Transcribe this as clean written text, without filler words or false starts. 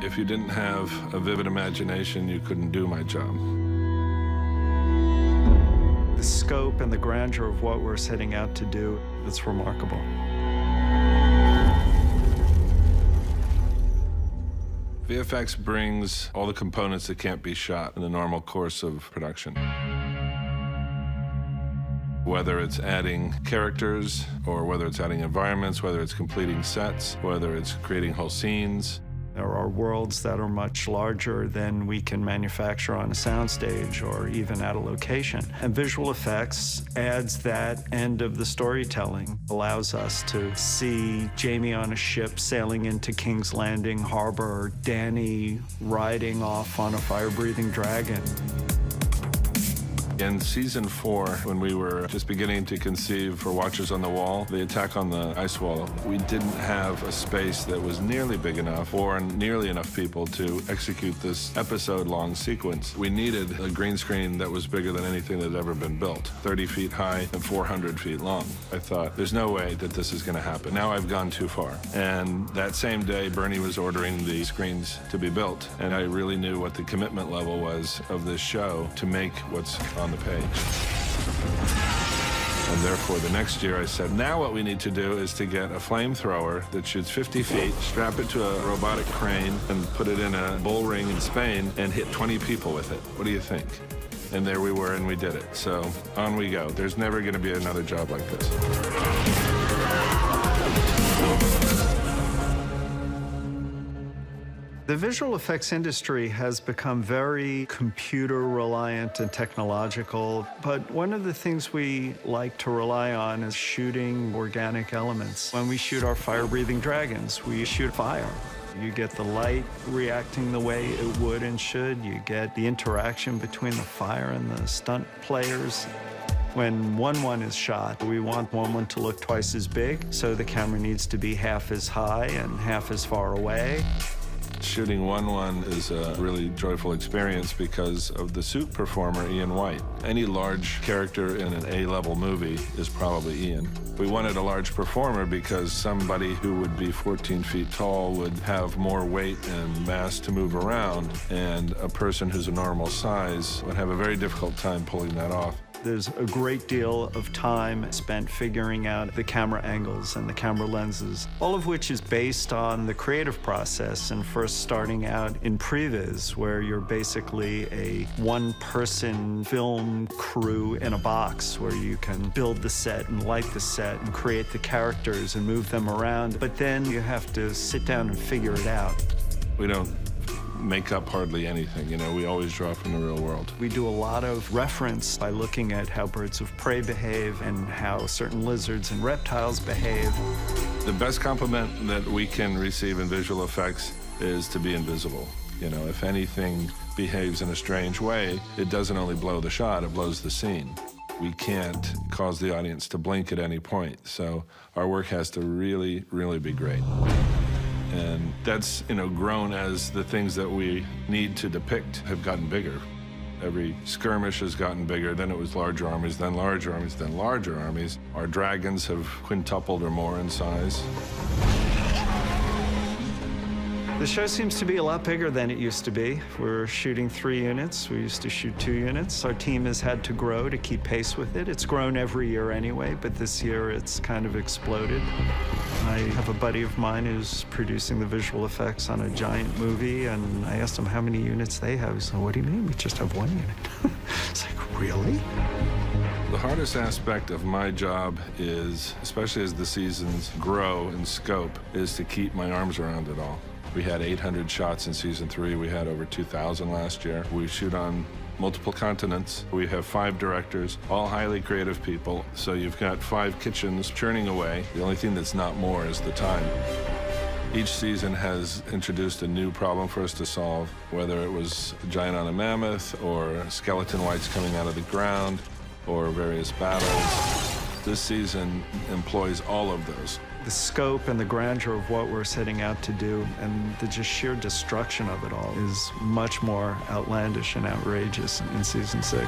If you didn't have a vivid imagination, you couldn't do my job. The scope and the grandeur of what we're setting out to do, it's remarkable. VFX brings all the components that can't be shot in the normal course of production. Whether it's adding characters, or whether it's adding environments, whether it's completing sets, whether it's creating whole scenes. There are worlds that are much larger than we can manufacture on a soundstage or even at a location. And visual effects adds that end of the storytelling, allows us to see Jamie on a ship sailing into King's Landing Harbor, or Danny riding off on a fire-breathing dragon. In season 4, when we were just beginning to conceive for Watchers on the Wall, the attack on the ice wall, we didn't have a space that was nearly big enough or nearly enough people to execute this episode-long sequence. We needed a green screen that was bigger than anything that had ever been built, 30 feet high and 400 feet long. I thought, there's no way that this is going to happen. Now I've gone too far. And that same day, Bernie was ordering the screens to be built, and I really knew what the commitment level was of this show to make what's on the page. And therefore, the next year I said, now what we need to do is to get a flamethrower that shoots 50 feet, strap it to a robotic crane, and put it in a bull ring in Spain and hit 20 people with it. What do you think? And there we were, and we did it. So on we go. There's never going to be another job like this. The visual effects industry has become very computer-reliant and technological, but one of the things we like to rely on is shooting organic elements. When we shoot our fire-breathing dragons, we shoot fire. You get the light reacting the way it would and should. You get the interaction between the fire and the stunt players. When 1-1 is shot, we want 1-1 to look twice as big, so the camera needs to be half as high and half as far away. Shooting 1-1 is a really joyful experience because of the suit performer, Ian White. Any large character in an A-level movie is probably Ian. We wanted a large performer because somebody who would be 14 feet tall would have more weight and mass to move around, and a person who's a normal size would have a very difficult time pulling that off. There's a great deal of time spent figuring out the camera angles and the camera lenses, all of which is based on the creative process and first starting out in previs, where you're basically a one-person film crew in a box where you can build the set and light the set and create the characters and move them around, but then you have to sit down and figure it out. We don't make up hardly anything, you know, we always draw from the real world. We do a lot of reference by looking at how birds of prey behave and how certain lizards and reptiles behave. The best compliment that we can receive in visual effects is to be invisible. You know, if anything behaves in a strange way, it doesn't only blow the shot, it blows the scene. We can't cause the audience to blink at any point, so our work has to really, really be great. And that's, you know, grown as the things that we need to depict have gotten bigger. Every skirmish has gotten bigger, then it was larger armies, then larger armies, then larger armies. Our dragons have quintupled or more in size. The show seems to be a lot bigger than it used to be. We're shooting 3 units. We used to shoot 2 units. Our team has had to grow to keep pace with it. It's grown every year anyway, but this year it's kind of exploded. I have a buddy of mine who's producing the visual effects on a giant movie, and I asked him how many units they have. He said, what do you mean? We just have 1 unit. It's like, really? The hardest aspect of my job is, especially as the seasons grow in scope, is to keep my arms around it all. We had 800 shots in season 3. We had over 2,000 last year. We shoot on multiple continents. We have 5 directors, all highly creative people. So you've got 5 kitchens churning away. The only thing that's not more is the time. Each season has introduced a new problem for us to solve, whether it was a giant on a mammoth or skeleton whites coming out of the ground or various battles. This season employs all of those. The scope and the grandeur of what we're setting out to do and the just sheer destruction of it all is much more outlandish and outrageous in season 6.